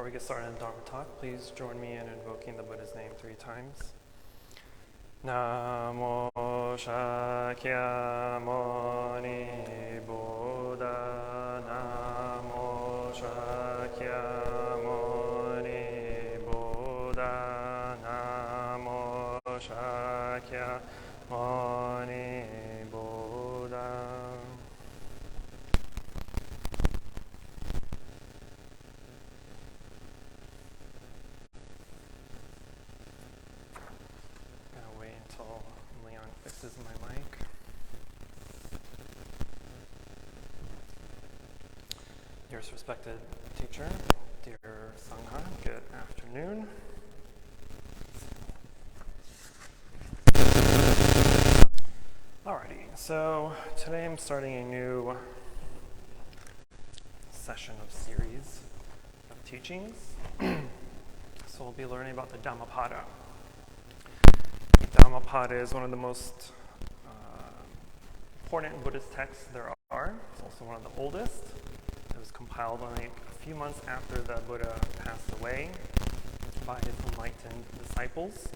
we get started in the Dharma talk, please join me in invoking the Buddha's name 3 times. Namo Shakyamuni Buddha. Namo Shakyamuni Buddha. Namo Shakyamuni Buddha. Fixes my mic. Dearest respected teacher, dear Sangha, good afternoon. Alrighty, so today I'm starting a new session of series of teachings. So we'll be learning about the Dhammapada. Dhammapada is one of the most important Buddhist texts there are. It's also one of the oldest. It was compiled only a few months after the Buddha passed away by his enlightened disciples.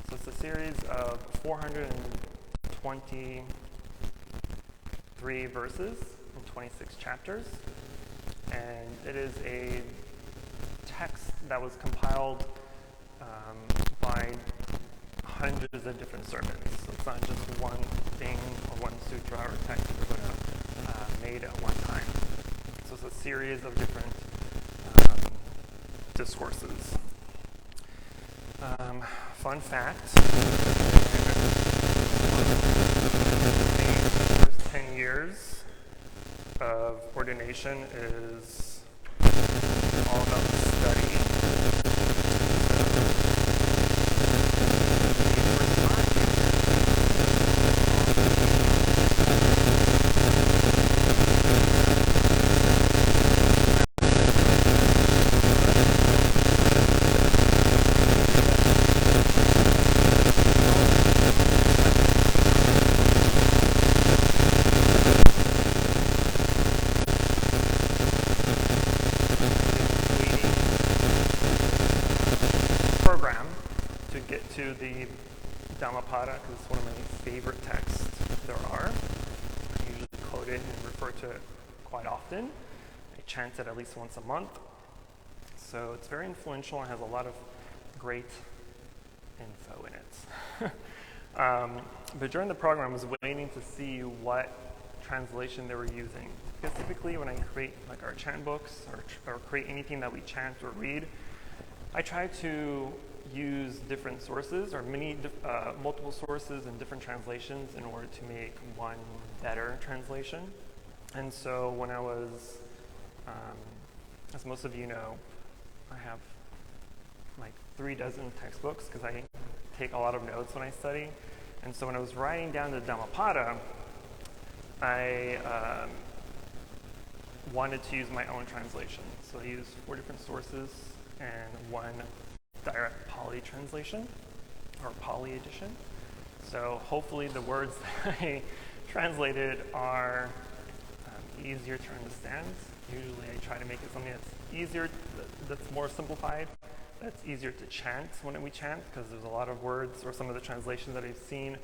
So it's a series of 423 verses in 26 chapters. And it is a text that was compiled by hundreds of different sermons. So it's not just one thing or one sutra or text that the Buddha made at one time. So it's a series of different discourses. Fun fact, the first 10 years of ordination is all about study. The Dhammapada, because it's one of my favorite texts there are. I usually quote it and refer to it quite often. I chant it at least once a month. So it's very influential and has a lot of great info in it. But during the program, I was waiting to see what translation they were using. Because typically when I create like our chant books or create anything that we chant or read, I try to use different sources or multiple sources and different translations in order to make one better translation. And so when I was, as most of you know, I have like 3 dozen textbooks because I take a lot of notes when I study. And so when I was writing down the Dhammapada, I wanted to use my own translation. So I used 4 different sources and one direct Pali translation, or Pali edition. So hopefully the words that I translated are easier to understand. Usually I try to make it something that's easier, that's more simplified, that's easier to chant when we chant, because there's a lot of words, or some of the translations that I've seen,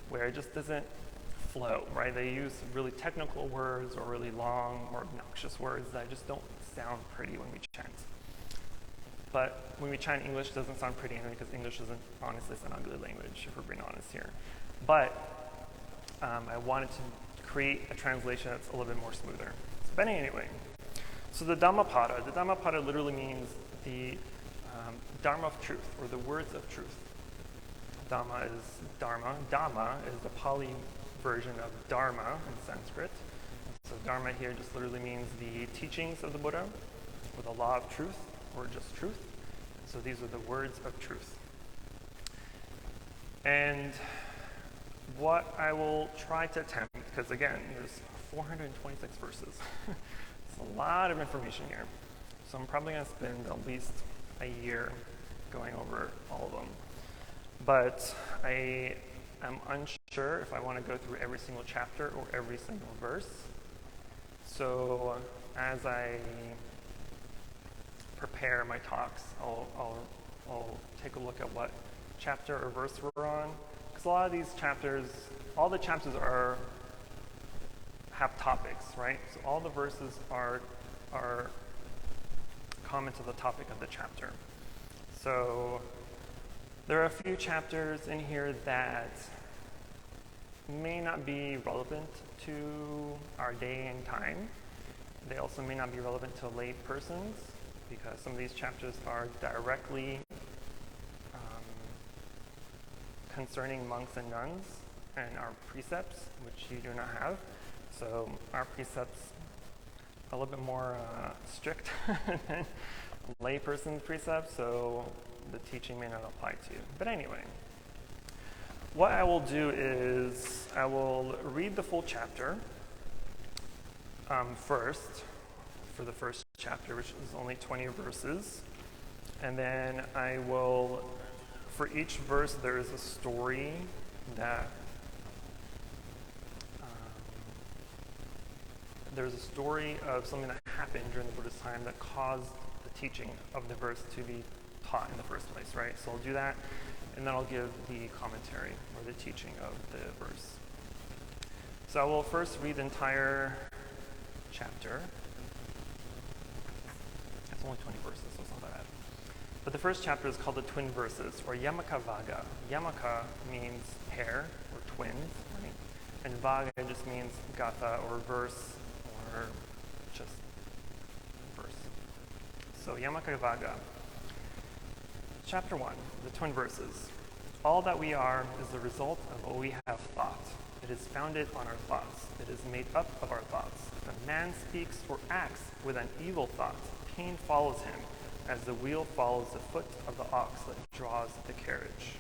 where it just doesn't flow, right? They use really technical words or really long or obnoxious words that just don't sound pretty when we chant. But when we chant English, it doesn't sound pretty anyway, because English isn't, honestly, it's an ugly language, if we're being honest here. But I wanted to create a translation that's a little bit more smoother. But anyway, so the Dhammapada literally means the Dharma of truth, or the words of truth. Dhamma is Dharma. Dhamma is the Pali version of Dharma in Sanskrit. So Dharma here just literally means the teachings of the Buddha, or the law of truth, or just truth. So these are the words of truth. And what I will try to attempt, because again, there's 426 verses. It's a lot of information here. So I'm probably going to spend at least a year going over all of them. But I am unsure if I want to go through every single chapter or every single verse. So as I prepare my talks, I'll take a look at what chapter or verse we're on, because a lot of these chapters, all the chapters have topics, right? So all the verses are common to the topic of the chapter. So there are a few chapters in here that may not be relevant to our day and time. They also may not be relevant to lay persons, because some of these chapters are directly concerning monks and nuns and our precepts, which you do not have. So our precepts are a little bit more strict than lay person's precepts, so the teaching may not apply to you. But anyway, what I will do is I will read the full chapter first, for the first chapter, which is only 20 verses. And then I will, for each verse, there is a story that there's a story of something that happened during the Buddhist time that caused the teaching of the verse to be taught in the first place, right? So I'll do that, and then I'll give the commentary or the teaching of the verse. So I will first read the entire chapter. It's only 20 verses, so it's not that bad. But the first chapter is called the Twin Verses, or Yamaka Vaga. Yamaka means pair, or twins, right? And Vaga just means gatha, or verse, or just verse. So Yamaka Vaga. Chapter 1, the Twin Verses. All that we are is the result of what we have thought. It is founded on our thoughts. It is made up of our thoughts. If a man speaks or acts with an evil thought, pain follows him, as the wheel follows the foot of the ox that draws the carriage.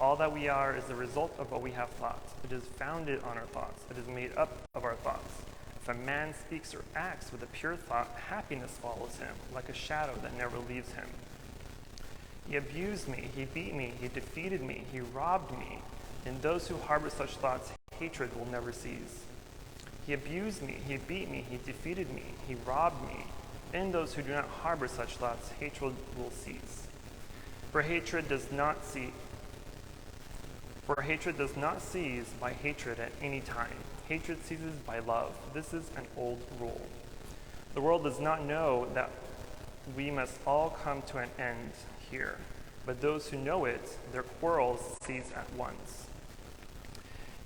All that we are is the result of what we have thought. It is founded on our thoughts. It is made up of our thoughts. If a man speaks or acts with a pure thought, happiness follows him, like a shadow that never leaves him. He abused me, he beat me, he defeated me, he robbed me. In those who harbor such thoughts, hatred will never cease. He abused me, he beat me, he defeated me, he robbed me. In those who do not harbor such thoughts, hatred will cease. For hatred does not cease by hatred at any time. Hatred ceases by love. This is an old rule. The world does not know that we must all come to an end here, but those who know it, their quarrels cease at once.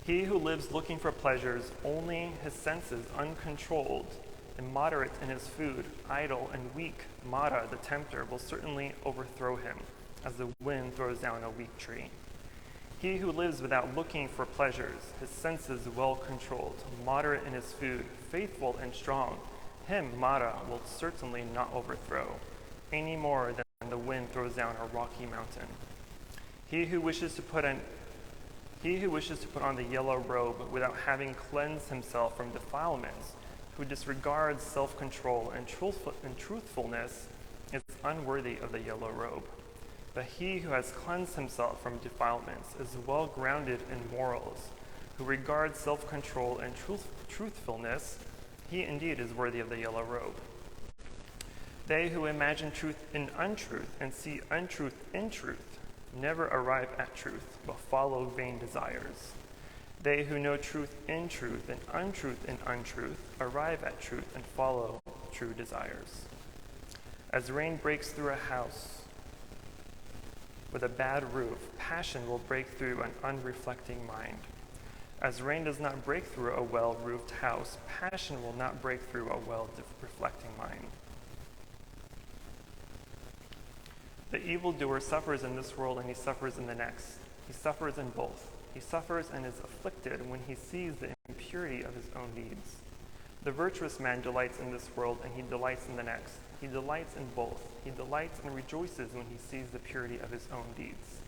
He who lives looking for pleasures, only his senses uncontrolled, immoderate in his food, idle and weak, Mara, the tempter, will certainly overthrow him, as the wind throws down a weak tree. He who lives without looking for pleasures, his senses well controlled, moderate in his food, faithful and strong, him Mara will certainly not overthrow, any more than the wind throws down a rocky mountain. He who wishes to put on the yellow robe without having cleansed himself from defilements, who disregards self-control and truthfulness, is unworthy of the yellow robe. But he who has cleansed himself from defilements is well grounded in morals, who regards self-control and truthfulness, he indeed is worthy of the yellow robe. They who imagine truth in untruth and see untruth in truth never arrive at truth, but follow vain desires. They who know truth in truth and untruth in untruth arrive at truth and follow true desires. As rain breaks through a house with a bad roof, passion will break through an unreflecting mind. As rain does not break through a well-roofed house, passion will not break through a well-reflecting mind. The evildoer suffers in this world and he suffers in the next. He suffers in both. He suffers and is afflicted when he sees the impurity of his own deeds. The virtuous man delights in this world and he delights in the next. He delights in both. He delights and rejoices when he sees the purity of his own deeds.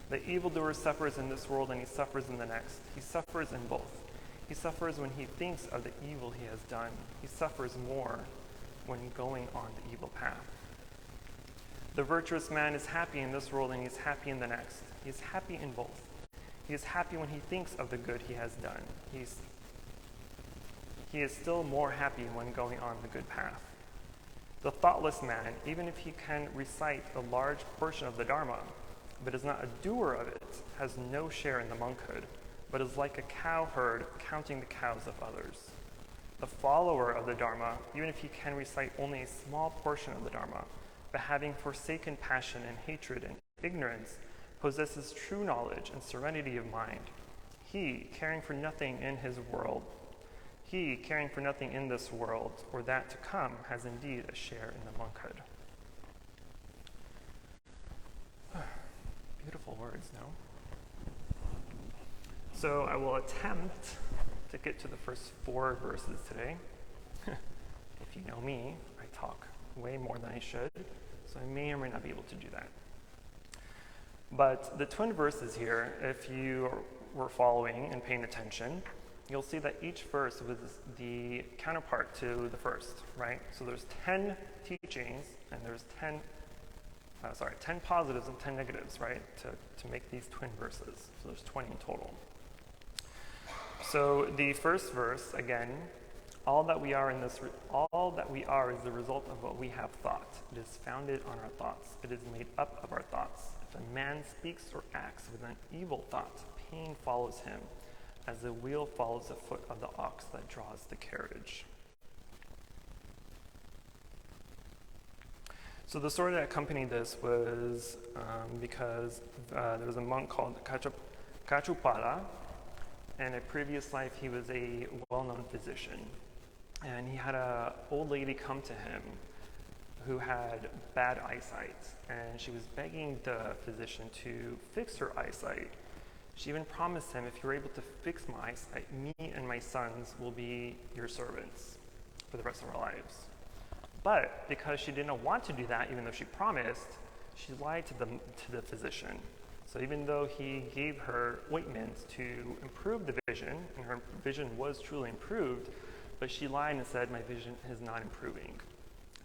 The evildoer suffers in this world and he suffers in the next. He suffers in both. He suffers when he thinks of the evil he has done. He suffers more when going on the evil path. The virtuous man is happy in this world and he is happy in the next. He is happy in both. He is happy when he thinks of the good he has done. He is still more happy when going on the good path. The thoughtless man, even if he can recite a large portion of the Dharma, but is not a doer of it, has no share in the monkhood, but is like a cowherd counting the cows of others. The follower of the Dharma, even if he can recite only a small portion of the Dharma, but having forsaken passion and hatred and ignorance, possesses true knowledge and serenity of mind. He, caring for nothing in his world, he, caring for nothing in this world or that to come, has indeed a share in the monkhood. Beautiful words, no? So I will attempt to get to the first 4 verses today. If you know me, I talk way more than I should, so I may or may not be able to do that. But the twin verses here, if you were following and paying attention, you'll see that each verse was the counterpart to the first, right? So there's 10 teachings, and there's 10 positives and 10 negatives, right, to make these twin verses. So there's 20 in total. So the first verse, again, all that we are is the result of what we have thought. It is founded on our thoughts. It is made up of our thoughts. If a man speaks or acts with an evil thought, pain follows him, as the wheel follows the foot of the ox that draws the carriage. So the story that accompanied this was because there was a monk called Kachupada. In a previous life, he was a well-known physician. And he had an old lady come to him who had bad eyesight. And she was begging the physician to fix her eyesight. She even promised him, if you're able to fix my eyesight, me and my sons will be your servants for the rest of our lives. But because she didn't want to do that, even though she promised, she lied to the physician. So even though he gave her ointments to improve the vision, and her vision was truly improved, but she lied and said, my vision is not improving.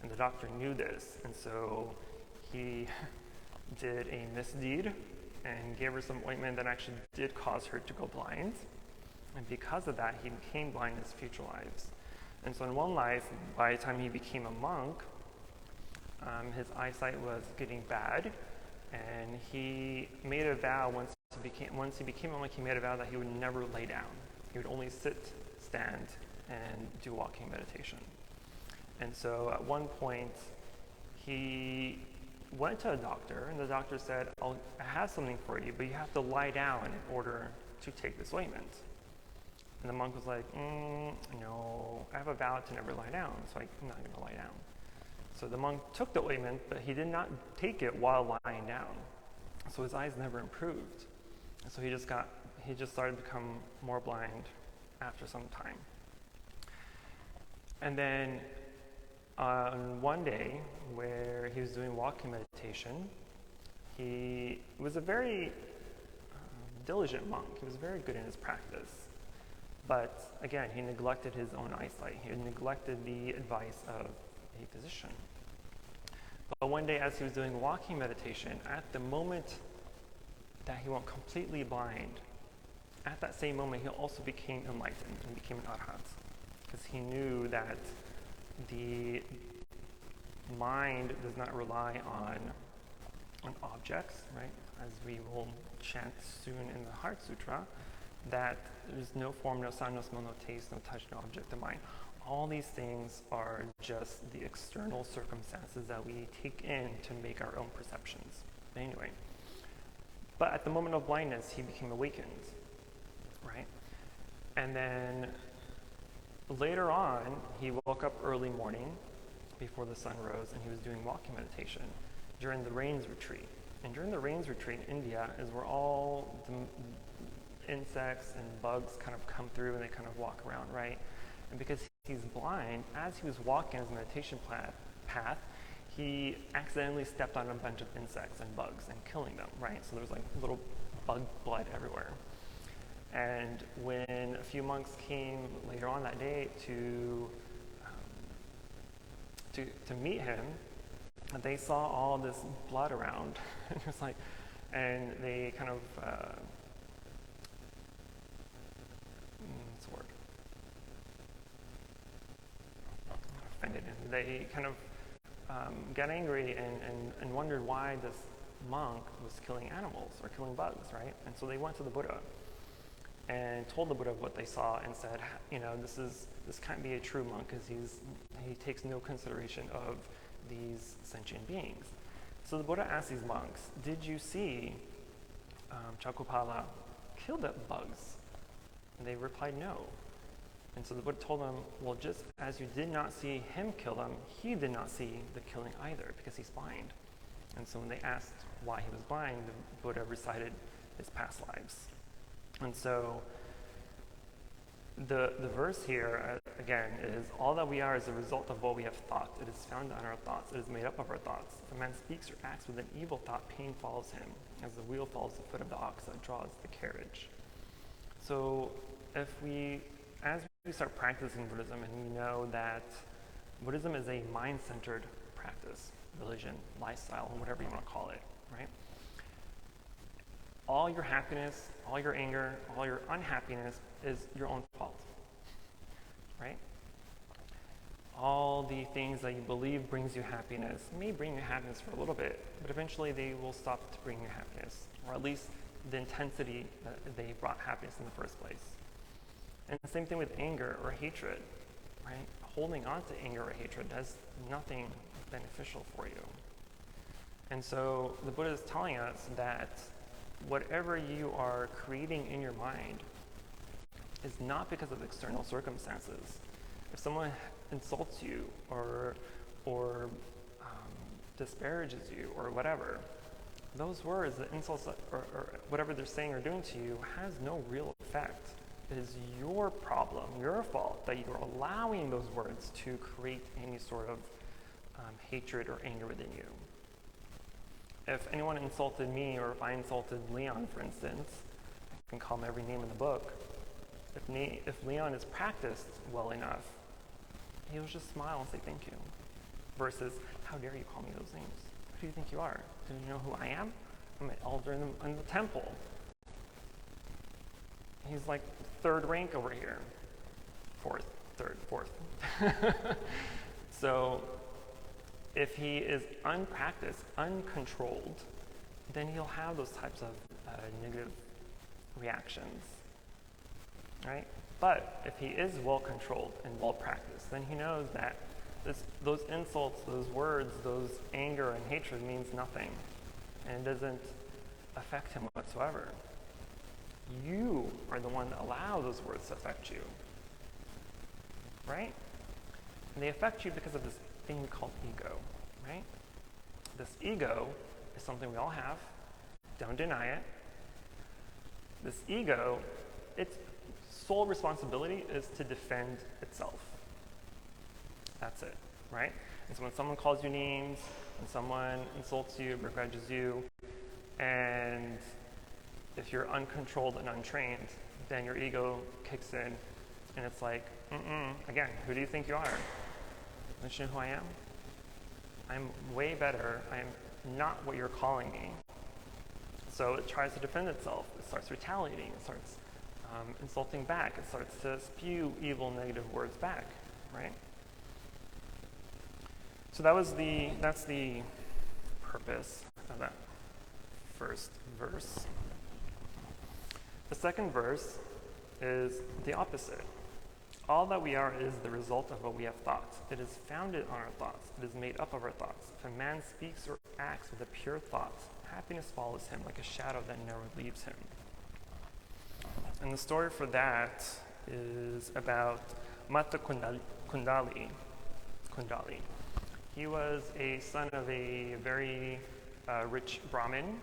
And the doctor knew this, and so he did a misdeed and gave her some ointment that actually did cause her to go blind. And because of that, he became blind in his future lives. And so in one life, by the time he became a monk, his eyesight was getting bad, and he made a vow once he became a monk, he made a vow that he would never lay down. He would only sit, stand, and do walking meditation. And so at one point, he went to a doctor, and the doctor said, I have something for you, but you have to lie down in order to take this ointment. And the monk was like, no, I have a vow to never lie down, so I'm not going to lie down. So the monk took the ointment, but he did not take it while lying down. So his eyes never improved. And so he just started to become more blind after some time. And then on one day where he was doing walking meditation, he was a very diligent monk. He was very good in his practice. But again, he neglected his own eyesight. He neglected the advice of a physician. But one day as he was doing walking meditation, at the moment that he went completely blind, at that same moment he also became enlightened and became an arhat. Because he knew that the mind does not rely on objects, right? As we will chant soon in the Heart Sutra, that there's no form, no sound, no smell, no taste, no touch, no object of mind. All these things are just the external circumstances that we take in to make our own perceptions. Anyway, but at the moment of blindness, he became awakened, right? And then later on, he woke up early morning before the sun rose, and he was doing walking meditation during the rains retreat. And during the rains retreat in India is where all the insects and bugs kind of come through and they kind of walk around, right? And because he's blind, as he was walking his meditation path, he accidentally stepped on a bunch of insects and bugs and killing them, right? So there's like little bug blood everywhere. And when a few monks came later on that day to meet him, they saw all this blood around. It was like, and they kind of what's the word? Offended him. They kind of got angry and wondered why this monk was killing animals or killing bugs, right? And so they went to the Buddha and told the Buddha what they saw and said, this can't be a true monk because he takes no consideration of these sentient beings. So the Buddha asked these monks, did you see Chakupala kill the bugs? And they replied no. And so the Buddha told them, well, just as you did not see him kill them, he did not see the killing either because he's blind. And so when they asked why he was blind, the Buddha recited his past lives. And so the verse here, again, is all that we are is a result of what we have thought. It is found on our thoughts. It is made up of our thoughts. If a man speaks or acts with an evil thought, pain follows him, as the wheel follows the foot of the ox that draws the carriage. So as we start practicing Buddhism, and we know that Buddhism is a mind-centered practice, religion, lifestyle, whatever you want to call it, right? All your happiness, all your anger, all your unhappiness is your own fault, right? All the things that you believe brings you happiness may bring you happiness for a little bit, but eventually they will stop to bring you happiness, or at least the intensity that they brought happiness in the first place. And the same thing with anger or hatred, right? Holding on to anger or hatred does nothing beneficial for you. And so the Buddha is telling us that whatever you are creating in your mind is not because of external circumstances. If someone insults you or disparages you or whatever, those words, the insults or whatever they're saying or doing to you has no real effect. It is your problem, your fault, that you're allowing those words to create any sort of hatred or anger within you. If anyone insulted me, or if I insulted Leon, for instance, I can call him every name in the book. If Leon is practiced well enough, he'll just smile and say thank you. Versus, how dare you call me those names? Who do you think you are? Do you know who I am? I'm an elder in the temple. He's like third rank over here. Fourth. So if he is unpracticed, uncontrolled, then he'll have those types of negative reactions, right? But if he is well controlled and well practiced, then he knows that those insults, those words, those anger and hatred means nothing, and it doesn't affect him whatsoever. You are the one that allow those words to affect you, right? And they affect you because of this thing we call ego, right? This ego is something we all have. Don't deny it. This ego, its sole responsibility is to defend itself. That's it, right? And so when someone calls you names, when someone insults you, begrudges you, and if you're uncontrolled and untrained, then your ego kicks in, and it's like, again, who do you think you are? Don't you know who I am? I'm way better. I'm not what you're calling me. So it tries to defend itself. It starts retaliating. It starts insulting back. It starts to spew evil, negative words back, right? So that's the purpose of that first verse. The second verse is the opposite. All that we are is the result of what we have thought. It is founded on our thoughts. It is made up of our thoughts. If a man speaks or acts with a pure thought, happiness follows him like a shadow that never leaves him. And the story for that is about Mata Kundali. He was a son of a very rich Brahmin,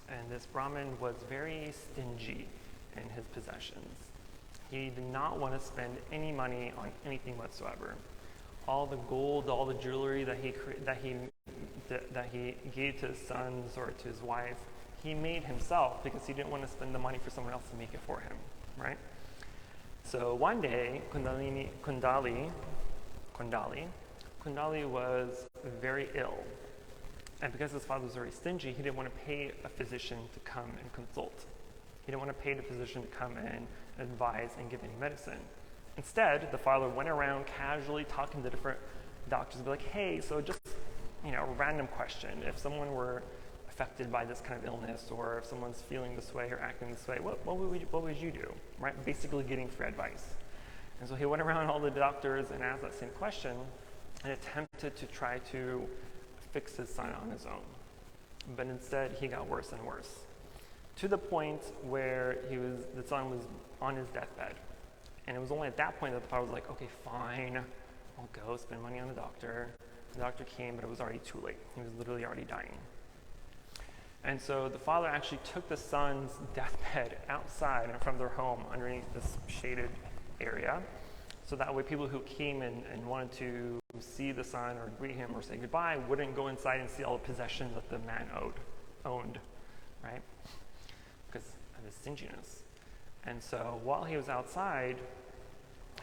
and this Brahmin was very stingy in his possessions. He did not want to spend any money on anything whatsoever. All the gold, all the jewelry that he gave to his sons or to his wife, he made himself because he didn't want to spend the money for someone else to make it for him, right? So one day, Kundali was very ill. And because his father was very stingy, he didn't want to pay a physician to come and consult. He didn't want to pay the physician to come and advise and give any medicine. Instead, the father went around casually talking to different doctors and be like, hey, so just a random question. If someone were affected by this kind of illness, or if someone's feeling this way or acting this way, what would you do, right? Basically getting free advice. And so he went around all the doctors and asked that same question and attempted to try to fix his son on his own. But instead, he got worse and worse, to the point where the son was on his deathbed. And it was only at that point that the father was like, okay, fine, I'll go spend money on the doctor. The doctor came, but it was already too late. He was literally already dying. And so the father actually took the son's deathbed outside in front of their home underneath this shaded area. So that way people who came and wanted to see the son or greet him or say goodbye wouldn't go inside and see all the possessions that the man owned, right? Because of his stinginess. And so while he was outside,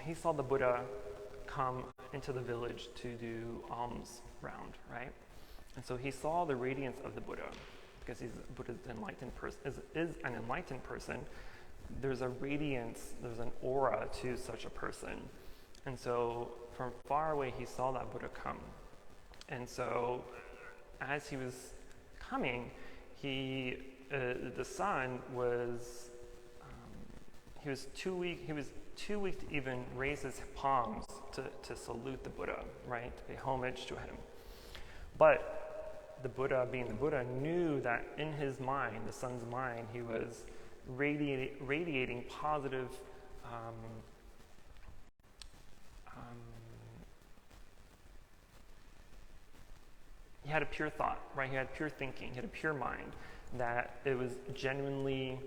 he saw the Buddha come into the village to do alms round, right? And so he saw the radiance of the Buddha, because Buddha's enlightened person is an enlightened person. There's a radiance, there's an aura to such a person. And so from far away, he saw that Buddha come. And so as he was coming, the son was, he was too weak to even raise his palms to salute the Buddha, right? To pay homage to him. But the Buddha, being the Buddha, knew that in his mind, the son's mind, he was radiating positive he had a pure thought, right? He had pure thinking, he had a pure mind, that it was genuinely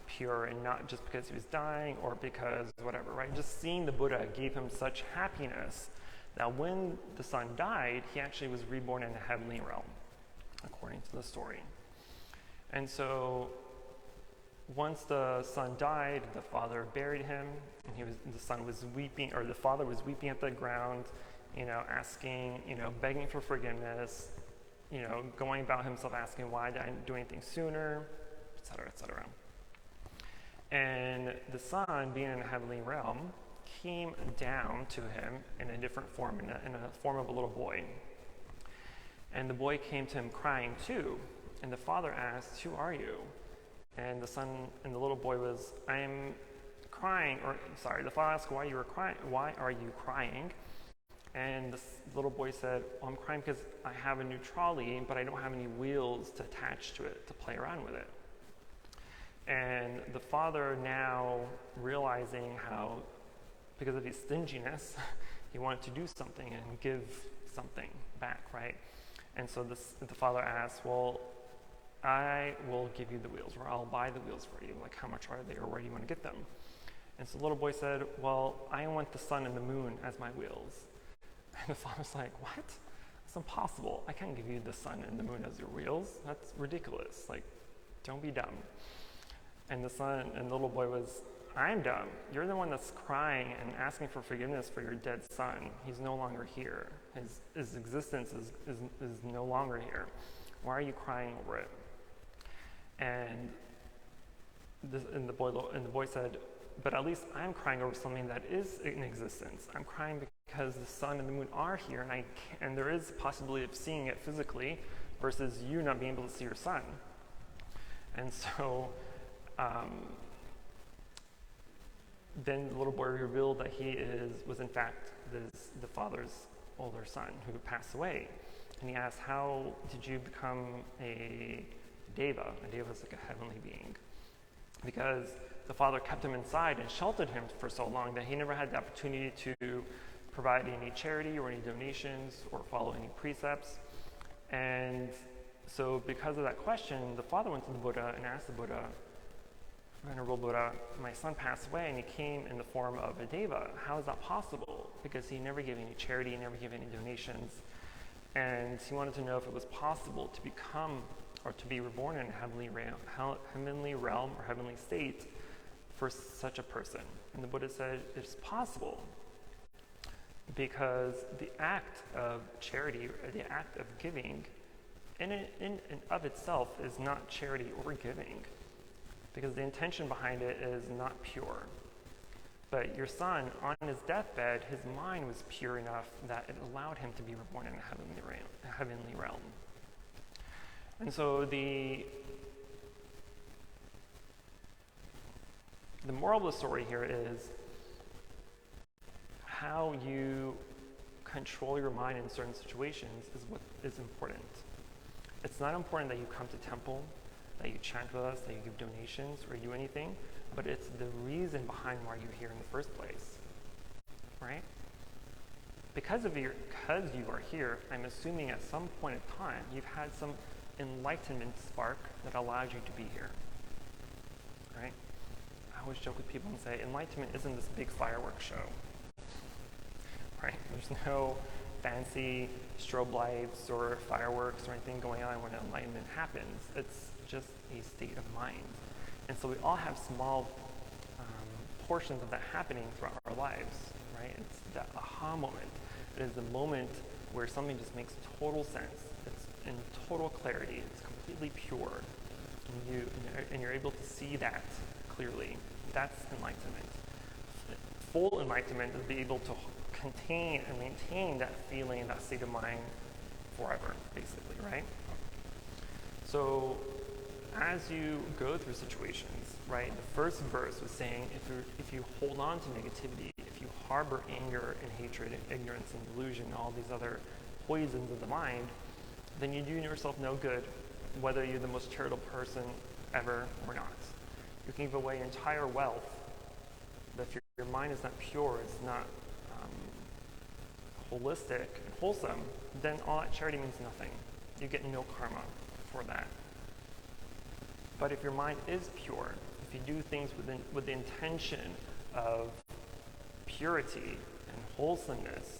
pure, and not just because he was dying or because whatever, right? Just seeing the Buddha gave him such happiness that when the son died, he actually was reborn in a heavenly realm, according to the story. And so once the son died, the father buried him, and the son was weeping, or the father was weeping at the ground, asking, begging for forgiveness, going about himself asking, why did I do anything sooner, etc., etc. And the son, being in a heavenly realm, came down to him in a different form, in a form of a little boy. And the boy came to him crying too. And the father asked, "Who are you?" And the little boy was, "I'm crying," the father asked, "Why are you crying?" And the little boy said, "Well, I'm crying because I have a new trolley, but I don't have any wheels to attach to it to play around with it." And the father, now realizing how, because of his stinginess, he wanted to do something and give something back, right? And so the father asked, "Well, I will give you the wheels, or I'll buy the wheels for you. Like, how much are they, or where do you want to get them?" And so the little boy said, "Well, I want the sun and the moon as my wheels." And the father's like, "What? That's impossible. I can't give you the sun and the moon as your wheels. That's ridiculous. Like, don't be dumb." And the little boy was, "I'm dumb. You're the one that's crying and asking for forgiveness for your dead son. He's no longer here. His existence is no longer here. Why are you crying over it?" And the boy said, "But at least I'm crying over something that is in existence. I'm crying because the sun and the moon are here, and there is a possibility of seeing it physically, versus you not being able to see your son." And so then the little boy revealed that he was in fact the father's older son who passed away. And he asked, "How did you become a deva?" A deva is like a heavenly being. Because the father kept him inside and sheltered him for so long that he never had the opportunity to provide any charity or any donations or follow any precepts. And so because of that question, the father went to the Buddha and asked the Buddha, "Venerable Buddha, my son passed away and he came in the form of a deva. How is that possible?" Because he never gave any charity, he never gave any donations. And he wanted to know if it was possible to become or to be reborn in a heavenly realm or heavenly state for such a person. And the Buddha said it's possible, because the act of charity, or the act of giving, in and of itself is not charity or giving, because the intention behind it is not pure. But your son, on his deathbed, his mind was pure enough that it allowed him to be reborn in a heavenly realm. And so the moral of the story here is how you control your mind in certain situations is what is important. It's not important that you come to temple, that you chant with us, that you give donations or do anything, but it's the reason behind why you're here in the first place, right? Because you are here, I'm assuming at some point in time you've had some enlightenment spark that allowed you to be here, right? I always joke with people and say enlightenment isn't this big fireworks show, right? There's no fancy strobe lights or fireworks or anything going on when enlightenment happens. It's just a state of mind. And so we all have small portions of that happening throughout our lives, right? It's that aha moment. It is the moment where something just makes total sense. It's in total clarity. It's completely pure. And you're able to see that clearly. That's enlightenment. Full enlightenment is be able to contain and maintain that feeling, that state of mind forever, basically, right? So as you go through situations, right, the first verse was saying if you hold on to negativity, if you harbor anger and hatred and ignorance and delusion, all these other poisons of the mind, then you do yourself no good, whether you're the most charitable person ever or not. You can give away your entire wealth, but if your mind is not pure, it's not holistic and wholesome, then all that charity means nothing. You get no karma for that. But if your mind is pure, if you do things with the intention of purity and wholesomeness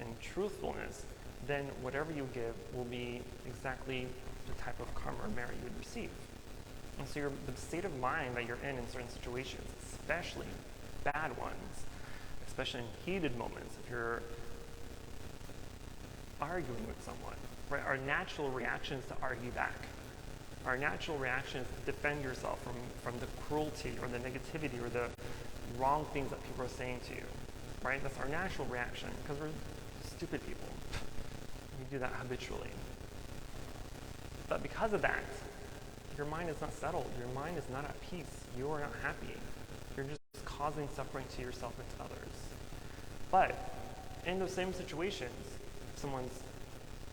and truthfulness, then whatever you give will be exactly the type of karma or merit you would receive. And so the state of mind that you're in certain situations, especially bad ones, especially in heated moments, if you're arguing with someone, right? Our natural reaction is to argue back. Our natural reaction is to defend yourself from the cruelty or the negativity or the wrong things that people are saying to you, right? That's our natural reaction because we're stupid people. We do that habitually. But because of that, your mind is not settled. Your mind is not at peace. You are not happy. You're just causing suffering to yourself and to others. But in those same situations, if someone's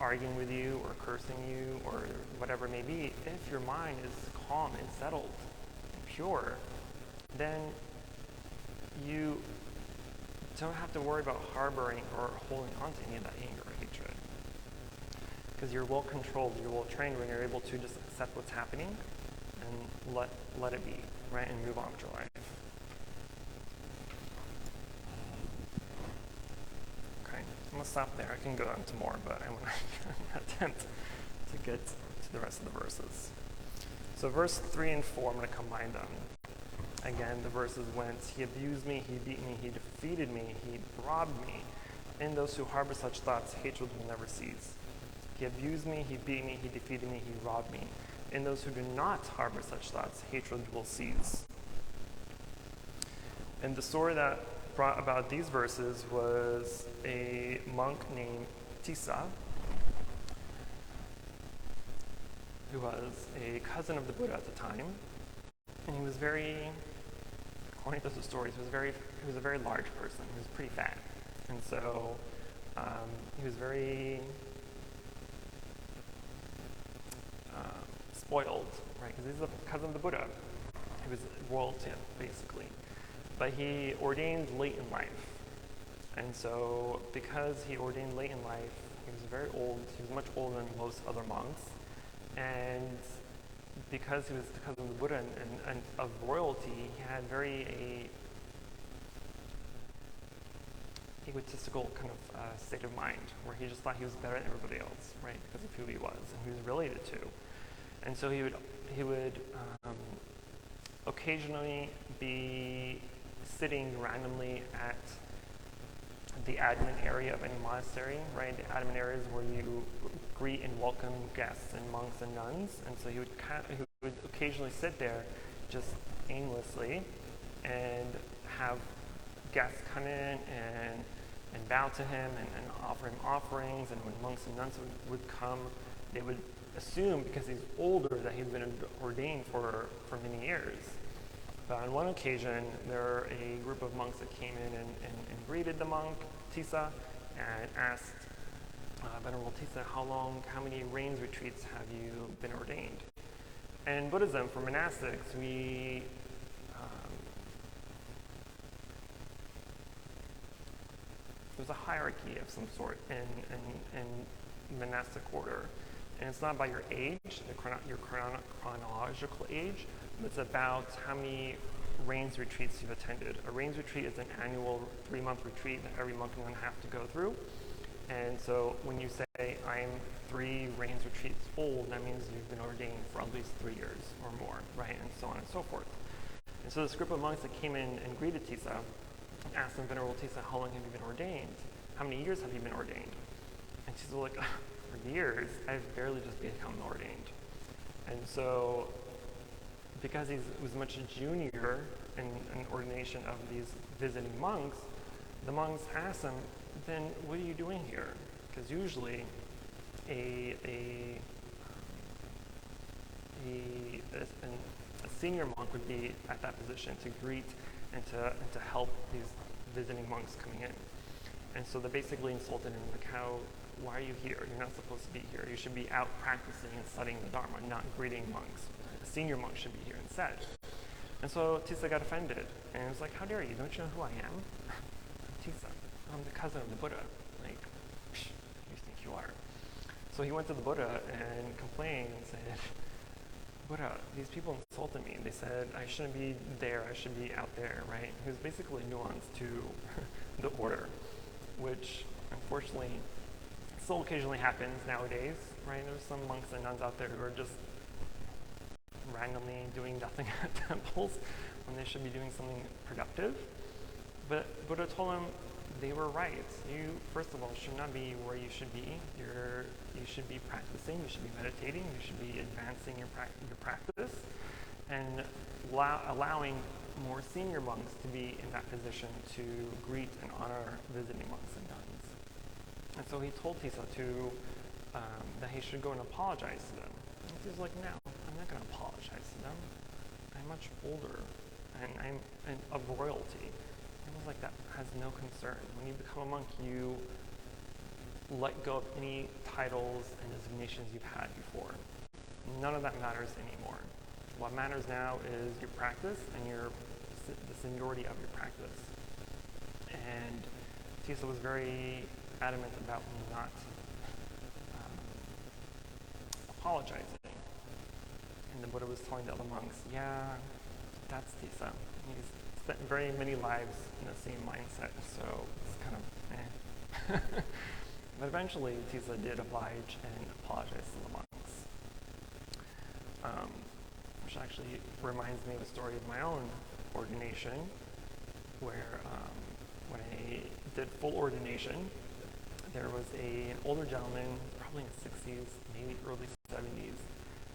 arguing with you or cursing you or whatever it may be, if your mind is calm and settled and pure, then you don't have to worry about harboring or holding on to any of that anger or hatred. Because you're well controlled, you're well trained when you're able to just accept what's happening and let it be, right, and move on with your life. I'm going to stop there. I can go on to more, but I want to attempt to get to the rest of the verses. So verse 3 and 4, I'm going to combine them. Again, the verses went, he abused me, he beat me, he defeated me, he robbed me. In those who harbor such thoughts, hatred will never cease. He abused me, he beat me, he defeated me, he robbed me. In those who do not harbor such thoughts, hatred will cease. And the story that brought about these verses was a monk named Tisa, who was a cousin of the Buddha at the time, and he was according to the stories, he was a very large person. He was pretty fat, and so he was very spoiled, right? Because he's a cousin of the Buddha. He was royalty, basically. But he ordained late in life. And so because he ordained late in life, he was very old. He was much older than most other monks. And because he was the cousin of the Buddha and of royalty, he had very egotistical kind of state of mind, where he just thought he was better than everybody else, right? Because of who he was and who he was related to. And so he would occasionally be sitting randomly at the admin area of any monastery, right? The admin area is where you greet and welcome guests and monks and nuns. And so he would occasionally sit there just aimlessly and have guests come in and bow to him and offer him offerings. And when monks and nuns would come, they would assume, because he's older, that he's been ordained for many years. But on one occasion, there were a group of monks that came in and greeted the monk, Tissa, and asked, Venerable Tissa, how many rains retreats have you been ordained? And in Buddhism, for monastics, there's a hierarchy of some sort in monastic order. And it's not by your age, your chronological age, but it's about how many rains retreats you've attended. A rains retreat is an annual 3-month retreat that every monk and nun have to go through. And so when you say, I'm 3 rains retreats old, that means you've been ordained for at least 3 years or more, right? And so on and so forth. And so this group of monks that came in and greeted Tissa asked him, Venerable Tissa, how long have you been ordained? How many years have you been ordained? And Tissa was like, for years, I've barely just become ordained. And so, because he was much junior in an ordination of these visiting monks, the monks asked him, then what are you doing here? Because usually a senior monk would be at that position to greet and to help these visiting monks coming in. And so they basically insulted him, like, why are you here? You're not supposed to be here. You should be out practicing and studying the Dharma, not greeting monks. A senior monk should be here instead. And so Tissa got offended, and he was like, how dare you? Don't you know who I am? Tissa, I'm the cousin of the Buddha. Like, who do you think you are? So he went to the Buddha and complained and said, Buddha, these people insulted me. They said I shouldn't be there, I should be out there, right? He was basically nuanced to the order, which unfortunately still occasionally happens nowadays, right? There's some monks and nuns out there who are just randomly doing nothing at temples when they should be doing something productive. But Buddha told him they were right. You, first of all, should not be where you should be. You should be practicing, you should be meditating, you should be advancing your practice, and allowing more senior monks to be in that position to greet and honor visiting monks and nuns. And so he told Tissa that he should go and apologize to them. And he was like, no, I'm not going to apologize to them. I'm much older, and I'm of royalty. It was like, that has no concern. When you become a monk, you let go of any titles and designations you've had before. None of that matters anymore. What matters now is your practice and the seniority of your practice. And Tissa was very adamant about not apologizing. And the Buddha was telling the other monks, yeah, that's Tissa. He's spent very many lives in the same mindset, so it's kind of eh. But eventually, Tissa did oblige and apologize to the monks. Which actually reminds me of a story of my own ordination, where when I did full ordination, there was an older gentleman, probably in his 60s, maybe early 70s,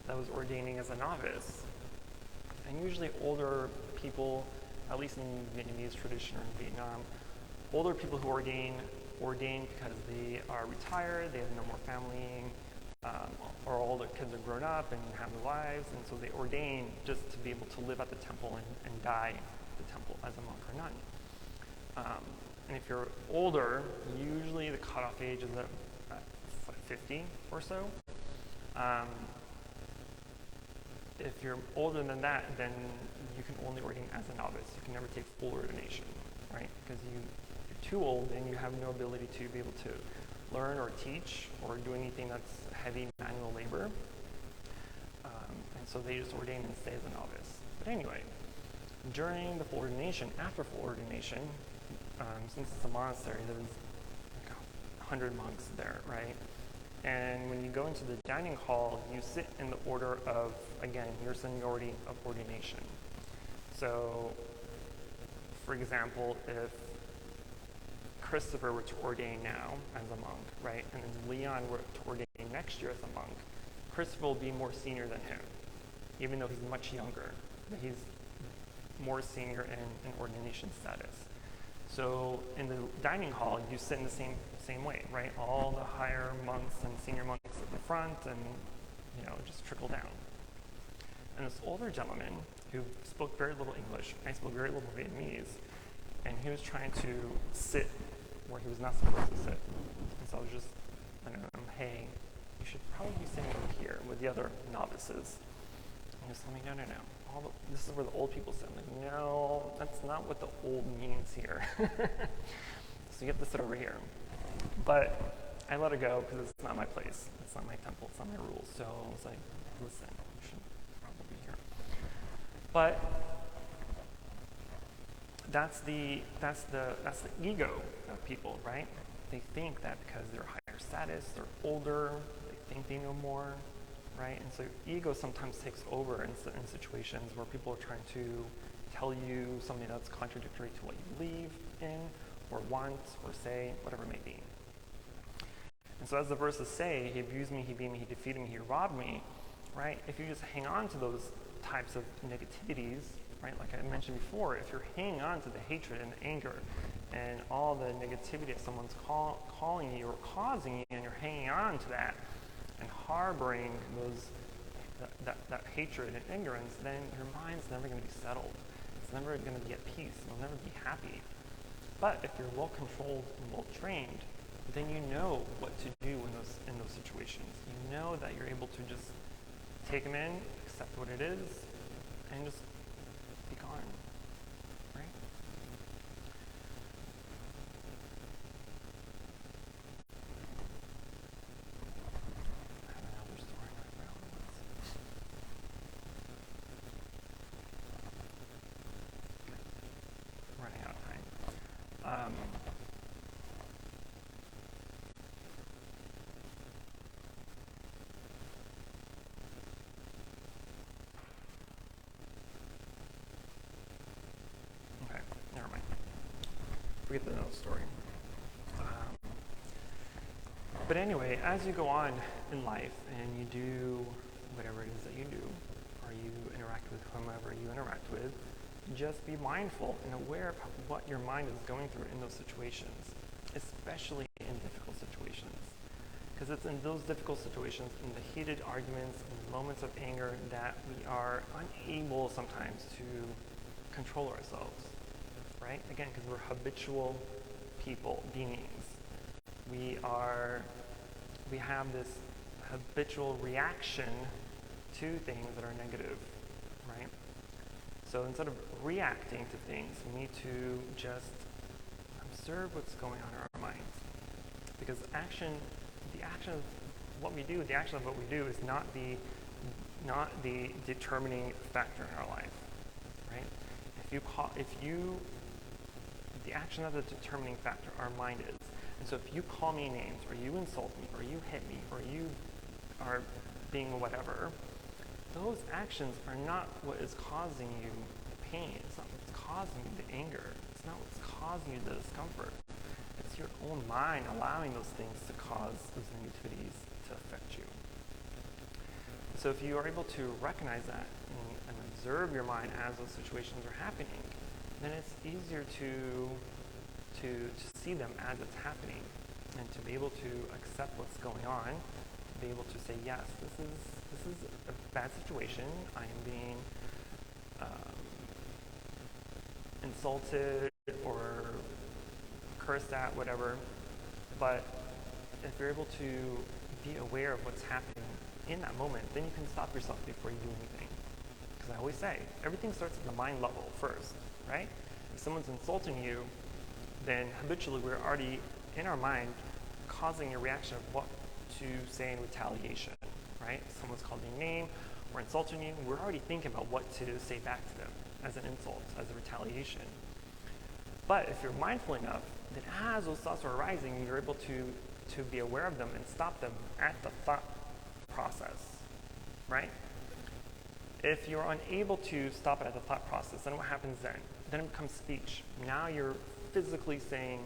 that was ordaining as a novice. And usually older people, at least in Vietnamese tradition or in Vietnam, older people who ordain because they are retired, they have no more family, or all their kids are grown up and have their lives, and so they ordain just to be able to live at the temple and die at the temple as a monk or nun. And if you're older, usually the cutoff age is at 50 or so. If you're older than that, then you can only ordain as a novice. You can never take full ordination, right? Because you're too old and you have no ability to be able to learn or teach or do anything that's heavy manual labor. And so they just ordain and stay as a novice. But anyway, during the full ordination, after full ordination, since it's a monastery, there's like 100 monks there, right? And when you go into the dining hall, you sit in the order of, again, your seniority of ordination. So, for example, if Christopher were to ordain now as a monk, right, and then Leon were to ordain next year as a monk, Christopher will be more senior than him, even though he's much younger. But he's more senior in ordination status. So in the dining hall, you sit in the same way, right? All the higher monks and senior monks at the front, and just trickle down. And this older gentleman who spoke very little English, I spoke very little Vietnamese, and he was trying to sit where he was not supposed to sit. And so I was just, hey, you should probably be sitting over here with the other novices. And he was telling me, no. This is where the old people sit. I'm like, no, that's not what the old means here. So you have to sit over here. But I let it go because it's not my place. It's not my temple. It's not my rules. So I was like, listen, you should probably be here. But that's the ego of people, right? They think that because they're higher status, they're older, they think they know more, right? And so ego sometimes takes over in situations where people are trying to tell you something that's contradictory to what you believe in, or want, or say, whatever it may be. And so as the verses say, he abused me, he beat me, he defeated me, he robbed me, right? If you just hang on to those types of negativities, right? Like I mentioned before, if you're hanging on to the hatred and the anger and all the negativity that someone's calling you or causing you, and you're hanging on to that and harboring that hatred and ignorance, then your mind's never going to be settled. It's never going to be at peace. You'll never be happy. But if you're well controlled and well trained, then you know what to do in those situations. You know that you're able to just take them in, accept what it is, and just be gone, right? I have another story. I forgot what it was. Running out of time. Never mind. Forget the note story. But anyway, as you go on in life and you do whatever it is that you do, or you interact with whomever you interact with, just be mindful and aware of what your mind is going through in those situations, especially in difficult situations. Because it's in those difficult situations, in the heated arguments, in the moments of anger, that we are unable sometimes to control ourselves. Right? Again, because we're habitual beings. We have this habitual reaction to things that are negative, right? So instead of reacting to things, we need to just observe what's going on in our minds. Because the action of what we do is not the determining factor in our life, right? The action of the determining factor, our mind is. And so if you call me names, or you insult me, or you hit me, or you are being whatever, those actions are not what is causing you pain. It's not what's causing you the anger. It's not what's causing you the discomfort. It's your own mind allowing those things to cause those negativities to affect you. So if you are able to recognize that and observe your mind as those situations are happening, then it's easier to see them as it's happening, and to be able to accept what's going on, to be able to say, yes, this is a bad situation. I am being insulted or cursed at, whatever. But if you're able to be aware of what's happening in that moment, then you can stop yourself before you do anything. Because I always say, everything starts at the mind level first, right? If someone's insulting you, then habitually we're already in our mind causing a reaction of what to say in retaliation, right? Someone's called your name or insulting you, we're already thinking about what to say back to them as an insult, as a retaliation. But if you're mindful enough, then as those thoughts are arising, you're able to be aware of them and stop them at the thought process, right? If you're unable to stop it at the thought process, then what happens then? Then it becomes speech. Now you're physically saying